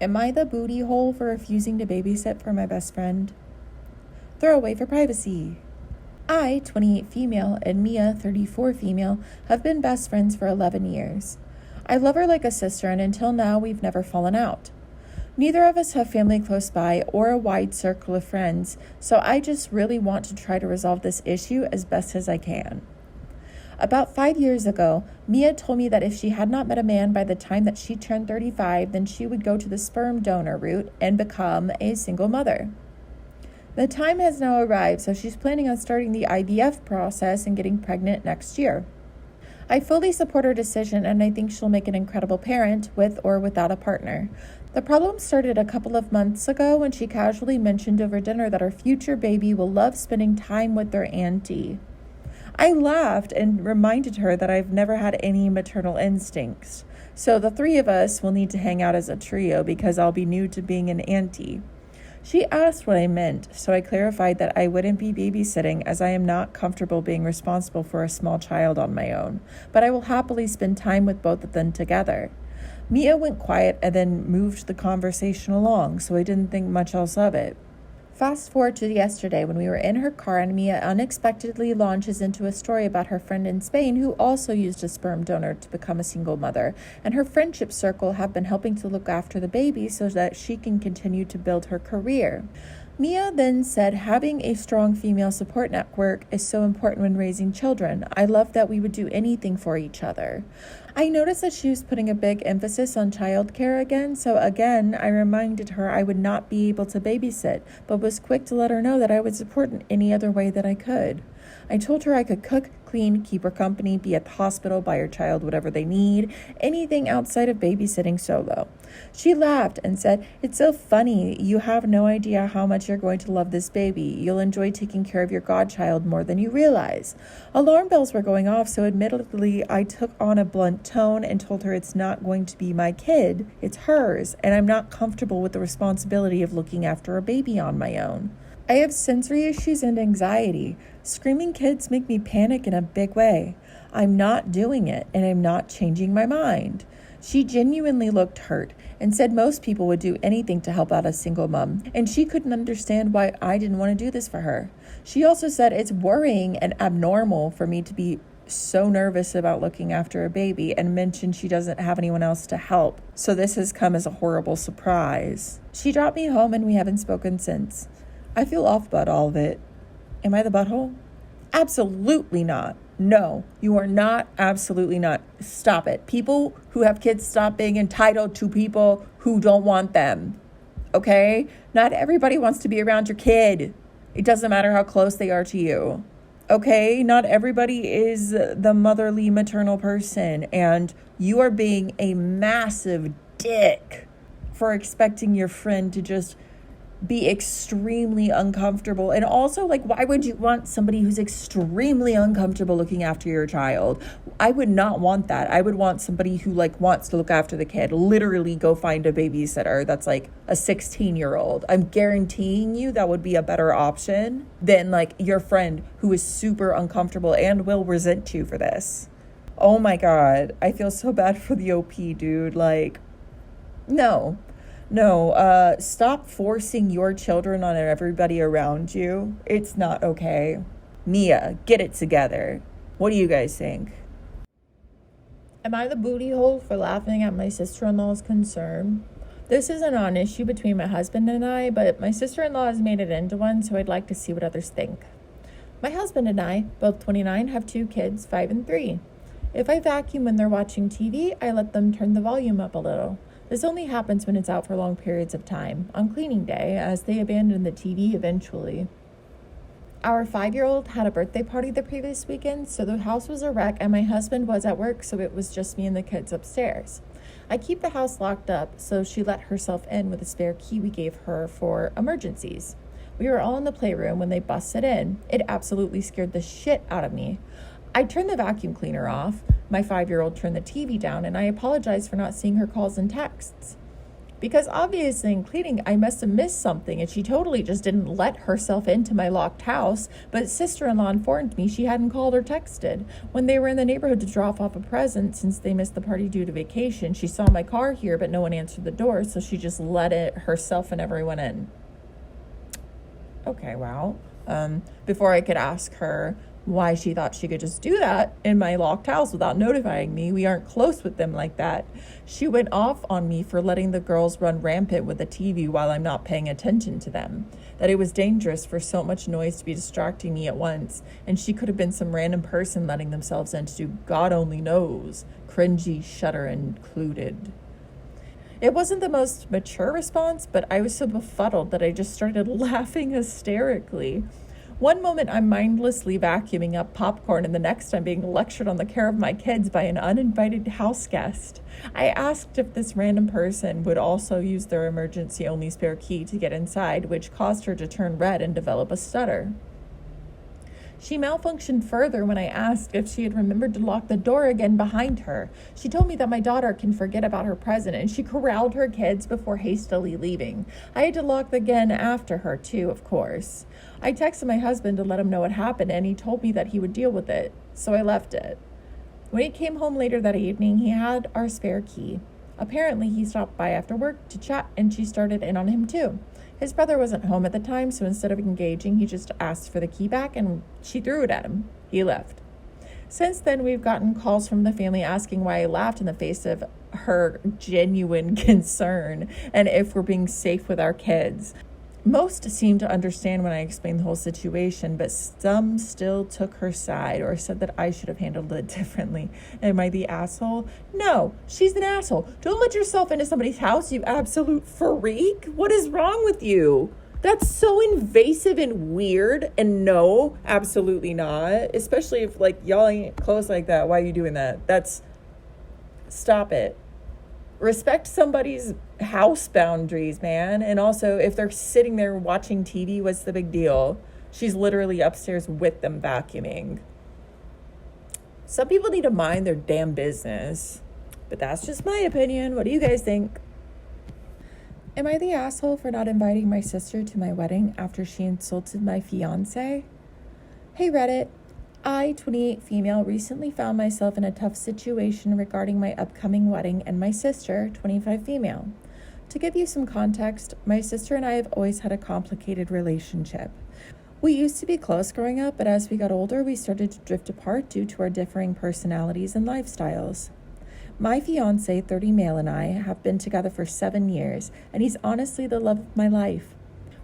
Am I the booty hole for refusing to babysit for my best friend? Throwaway for privacy. I, 28 female, and Mia, 34 female, have been best friends for 11 years. I love her like a sister, and until now, we've never fallen out. Neither of us have family close by or a wide circle of friends, so I just really want to try to resolve this issue as best as I can. About 5 years ago, Mia told me that if she had not met a man by the time that she turned 35, then she would go to the sperm donor route and become a single mother. The time has now arrived, so she's planning on starting the IVF process and getting pregnant next year. I fully support her decision, and I think she'll make an incredible parent, with or without a partner. The problem started a couple of months ago when she casually mentioned over dinner that her future baby will love spending time with their auntie. I laughed and reminded her that I've never had any maternal instincts, so the three of us will need to hang out as a trio because I'll be new to being an auntie. She asked what I meant, so I clarified that I wouldn't be babysitting as I am not comfortable being responsible for a small child on my own, but I will happily spend time with both of them together. Mia went quiet and then moved the conversation along, so I didn't think much else of it. Fast forward to yesterday when we were in her car and Mia unexpectedly launches into a story about her friend in Spain who also used a sperm donor to become a single mother, and her friendship circle have been helping to look after the baby so that she can continue to build her career. Mia then said having a strong female support network is so important when raising children. I love that we would do anything for each other. I noticed that she was putting a big emphasis on childcare again, so again, I reminded her I would not be able to babysit, but was quick to let her know that I would support in any other way that I could. I told her I could cook, clean, keep her company, be at the hospital, buy her child whatever they need, anything outside of babysitting solo. She laughed and said, "It's so funny. You have no idea how much you're going to love this baby. You'll enjoy taking care of your godchild more than you realize." Alarm bells were going off, so admittedly, I took on a blunt tone and told her it's not going to be my kid, it's hers, and I'm not comfortable with the responsibility of looking after a baby on my own. I have sensory issues and anxiety. Screaming kids make me panic in a big way. I'm not doing it, and I'm not changing my mind. She genuinely looked hurt and said most people would do anything to help out a single mom, and she couldn't understand why I didn't want to do this for her. She also said it's worrying and abnormal for me to be so nervous about looking after a baby, and mentioned she doesn't have anyone else to help, so this has come as a horrible surprise. She dropped me home and we haven't spoken since. I feel off about all of it. Am I the butthole? Absolutely not. No, you are not. Absolutely not. Stop it. People who have kids, stop being entitled to people who don't want them. Okay? Not everybody wants to be around your kid. It doesn't matter how close they are to you. Okay? Not everybody is the motherly, maternal person. And you are being a massive dick for expecting your friend to just be extremely uncomfortable. And also, like, why would you want somebody who's extremely uncomfortable looking after your child? I would not want that. I would want somebody who, like, wants to look after the kid. Literally go find a babysitter that's like a 16-year-old. I'm guaranteeing you that would be a better option than, like, your friend who is super uncomfortable and will resent you for this. Oh my God. I feel so bad for the OP, dude. Like, no, stop forcing your children on everybody around you. It's not okay. Mia, get it together. What do you guys think? Am I the booty hole for laughing at my sister-in-law's concern? This is a non-issue between my husband and I, but my sister-in-law has made it into one, so I'd like to see what others think. My husband and I, both 29, have 2 kids, 5 and 3. If I vacuum when they're watching TV, I let them turn the volume up a little. This only happens when it's out for long periods of time, on cleaning day, as they abandon the TV eventually. Our 5-year-old had a birthday party the previous weekend, so the house was a wreck and my husband was at work, so it was just me and the kids upstairs. I keep the house locked up, so she let herself in with a spare key we gave her for emergencies. We were all in the playroom when they busted in. It absolutely scared the shit out of me. I turned the vacuum cleaner off. My 5-year-old turned the TV down, and I apologized for not seeing her calls and texts. Because obviously in cleaning, I must have missed something, and she totally just didn't let herself into my locked house. But sister-in-law informed me she hadn't called or texted. When they were in the neighborhood to drop off a present, since they missed the party due to vacation, she saw my car here, but no one answered the door, so she just let it herself and everyone in. Okay, wow. Before I could ask her why she thought she could just do that in my locked house without notifying me. We aren't close with them like that. She went off on me for letting the girls run rampant with the TV while I'm not paying attention to them. That it was dangerous for so much noise to be distracting me at once, and she could have been some random person letting themselves into God only knows, cringy shudder included. It wasn't the most mature response, but I was so befuddled that I just started laughing hysterically. One moment I'm mindlessly vacuuming up popcorn, and the next I'm being lectured on the care of my kids by an uninvited house guest. I asked if this random person would also use their emergency-only spare key to get inside, which caused her to turn red and develop a stutter. She malfunctioned further when I asked if she had remembered to lock the door again behind her. She told me that my daughter can forget about her present, and she corralled her kids before hastily leaving. I had to lock again after her, too, of course. I texted my husband to let him know what happened, and he told me that he would deal with it, so I left it. When he came home later that evening, he had our spare key. Apparently, he stopped by after work to chat, and she started in on him, too. His brother wasn't home at the time, so instead of engaging, he just asked for the key back, and she threw it at him. He left. Since then, we've gotten calls from the family asking why I laughed in the face of her genuine concern and if we're being safe with our kids. Most seemed to understand when I explained the whole situation, but some still took her side or said that I should have handled it differently. Am I the asshole? No, she's an asshole. Don't let yourself into somebody's house, you absolute freak. What is wrong with you? That's so invasive and weird. And no, absolutely not. Especially if y'all ain't close like that. Why are you doing that? Stop it. Respect somebody's house boundaries, man. And also, if they're sitting there watching TV, what's the big deal? She's literally upstairs with them vacuuming. Some people need to mind their damn business. But that's just my opinion. What do you guys think? Am I the asshole for not inviting my sister to my wedding after she insulted my fiance? Hey, Reddit. I, 28 female, recently found myself in a tough situation regarding my upcoming wedding and my sister, 25 female. To give you some context, my sister and I have always had a complicated relationship. We used to be close growing up, but as we got older, we started to drift apart due to our differing personalities and lifestyles. My fiance, 30 male, and I have been together for 7 years, and he's honestly the love of my life.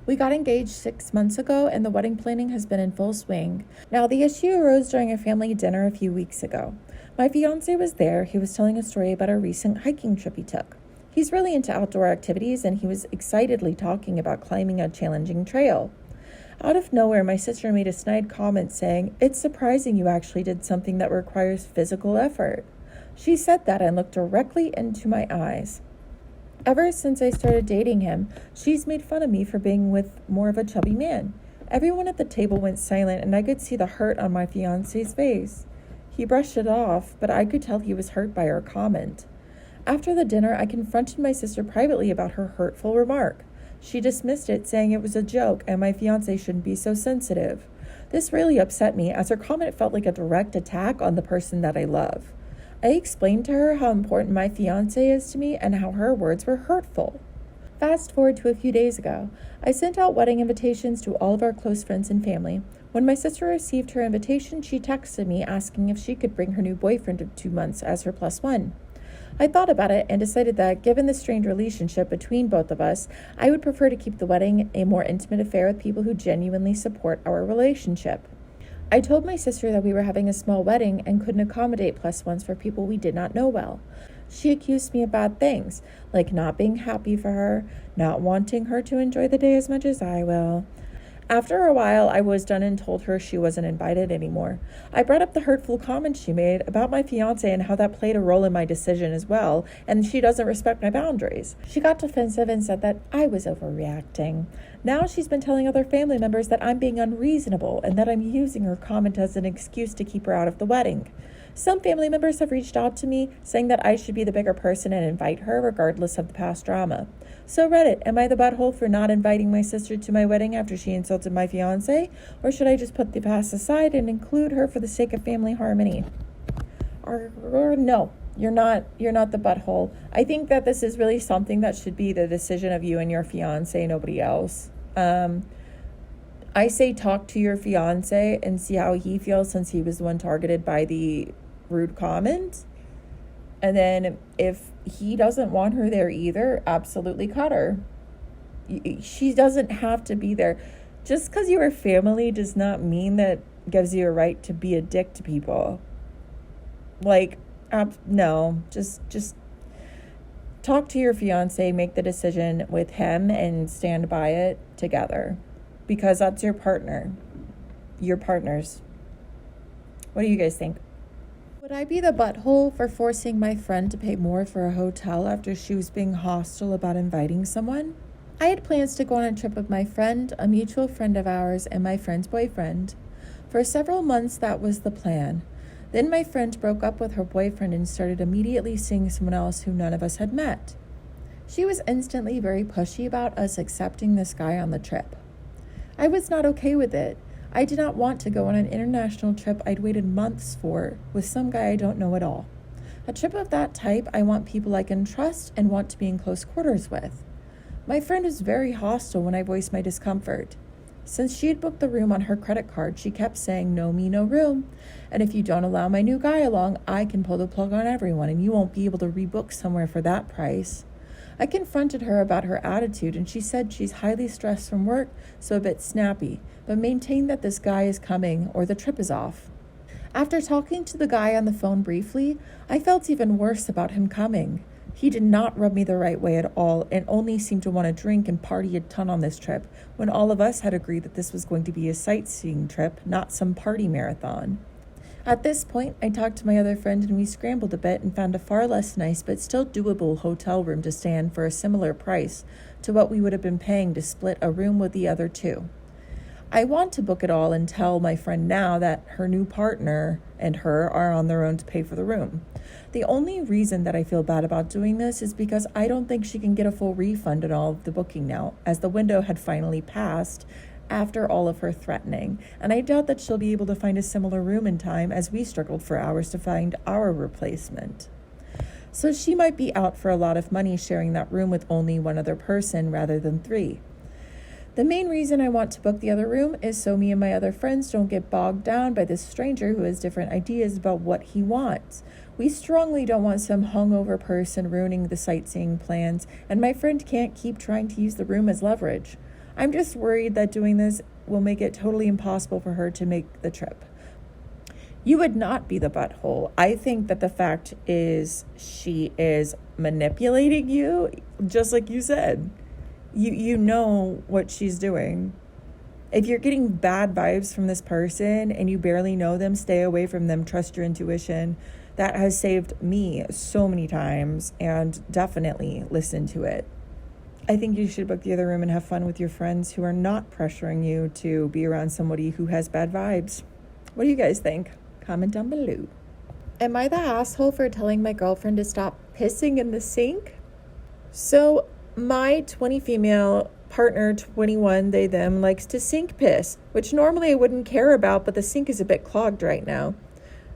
We got engaged 6 months ago, and the wedding planning has been in full swing. Now, the issue arose during a family dinner a few weeks ago. My fiance was there. He was telling a story about a recent hiking trip he took. He's really into outdoor activities, and he was excitedly talking about climbing a challenging trail. Out of nowhere, my sister made a snide comment saying, "It's surprising you actually did something that requires physical effort." She said that and looked directly into my eyes. Ever since I started dating him, she's made fun of me for being with more of a chubby man. Everyone at the table went silent, and I could see the hurt on my fiance's face. He brushed it off, but I could tell he was hurt by her comment. After the dinner, I confronted my sister privately about her hurtful remark. She dismissed it, saying it was a joke and my fiance shouldn't be so sensitive. This really upset me, as her comment felt like a direct attack on the person that I love. I explained to her how important my fiance is to me and how her words were hurtful. Fast forward to a few days ago. I sent out wedding invitations to all of our close friends and family. When my sister received her invitation, she texted me asking if she could bring her new boyfriend of 2 months as her +1. I thought about it and decided that, given the strained relationship between both of us, I would prefer to keep the wedding a more intimate affair with people who genuinely support our relationship. I told my sister that we were having a small wedding and couldn't accommodate +1s for people we did not know well. She accused me of bad things, like not being happy for her, not wanting her to enjoy the day as much as I will. After a while, I was done and told her she wasn't invited anymore. I brought up the hurtful comments she made about my fiance and how that played a role in my decision as well, and she doesn't respect my boundaries. She got defensive and said that I was overreacting. Now she's been telling other family members that I'm being unreasonable and that I'm using her comment as an excuse to keep her out of the wedding. Some family members have reached out to me saying that I should be the bigger person and invite her regardless of the past drama. So Reddit, am I the butthole for not inviting my sister to my wedding after she insulted my fiance? Or should I just put the past aside and include her for the sake of family harmony? Or no, you're not the butthole. I think that this is really something that should be the decision of you and your fiance, nobody else. I say talk to your fiance and see how he feels, since he was the one targeted by the rude comment. And then if he doesn't want her there either, absolutely cut her. She doesn't have to be there. Just because you are family does not mean that gives you a right to be a dick to people. Like, no, just talk to your fiance, make the decision with him, and stand by it together. Because that's your partner. Your partners. What do you guys think? Would I be the butthole for forcing my friend to pay more for a hotel after she was being hostile about inviting someone? I had plans to go on a trip with my friend, a mutual friend of ours, and my friend's boyfriend. For several months, that was the plan. Then my friend broke up with her boyfriend and started immediately seeing someone else who none of us had met. She was instantly very pushy about us accepting this guy on the trip. I was not okay with it. I did not want to go on an international trip I'd waited months for with some guy I don't know at all. A trip of that type, I want people I can trust and want to be in close quarters with. My friend was very hostile when I voiced my discomfort. Since she had booked the room on her credit card, she kept saying, "No me, no room. And if you don't allow my new guy along, I can pull the plug on everyone and you won't be able to rebook somewhere for that price." I confronted her about her attitude, and she said she's highly stressed from work, so a bit snappy, but maintained that this guy is coming or the trip is off. After talking to the guy on the phone briefly, I felt even worse about him coming. He did not rub me the right way at all and only seemed to want to drink and party a ton on this trip, when all of us had agreed that this was going to be a sightseeing trip, not some party marathon. At this point, I talked to my other friend and we scrambled a bit and found a far less nice but still doable hotel room to stay in for a similar price to what we would have been paying to split a room with the other two. I want to book it all and tell my friend now that her new partner and her are on their own to pay for the room. The only reason that I feel bad about doing this is because I don't think she can get a full refund on all of the booking now, as the window had finally passed after all of her threatening, and I doubt that she'll be able to find a similar room in time, as we struggled for hours to find our replacement. So she might be out for a lot of money sharing that room with only one other person rather than 3. The main reason I want to book the other room is so me and my other friends don't get bogged down by this stranger who has different ideas about what he wants. We strongly don't want some hungover person ruining the sightseeing plans, and my friend can't keep trying to use the room as leverage. I'm just worried that doing this will make it totally impossible for her to make the trip. You would not be the butthole. I think that the fact is she is manipulating you, just like you said. You know what she's doing. If you're getting bad vibes from this person and you barely know them, stay away from them. Trust your intuition. That has saved me so many times, and definitely listen to it. I think you should book the other room and have fun with your friends who are not pressuring you to be around somebody who has bad vibes. What do you guys think? Comment down below. Am I the asshole for telling my girlfriend to stop pissing in the sink? So my 20 female partner, 21, they, them, likes to sink piss, which normally I wouldn't care about, but the sink is a bit clogged right now.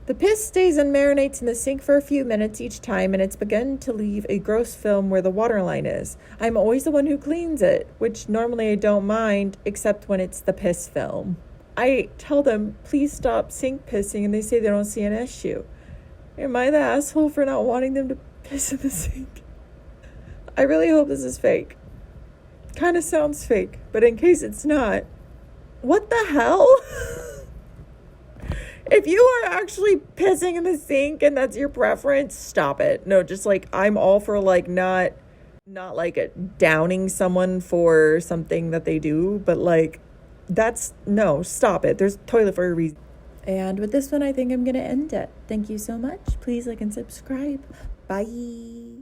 The piss stays and marinates in the sink for a few minutes each time, and it's begun to leave a gross film where the water line is. I'm always the one who cleans it, which normally I don't mind, except when it's the piss film. I tell them, please stop sink pissing, and they say they don't see an issue. Am I the asshole for not wanting them to piss in the sink? I really hope this is fake. Kind of sounds fake, but in case it's not, what the hell? If you are actually pissing in the sink and that's your preference, stop it. No, just like, I'm all for like not like downing someone for something that they do, but like, no, stop it. There's a toilet for a reason. And with this one, I think I'm going to end it. Thank you so much. Please like and subscribe. Bye.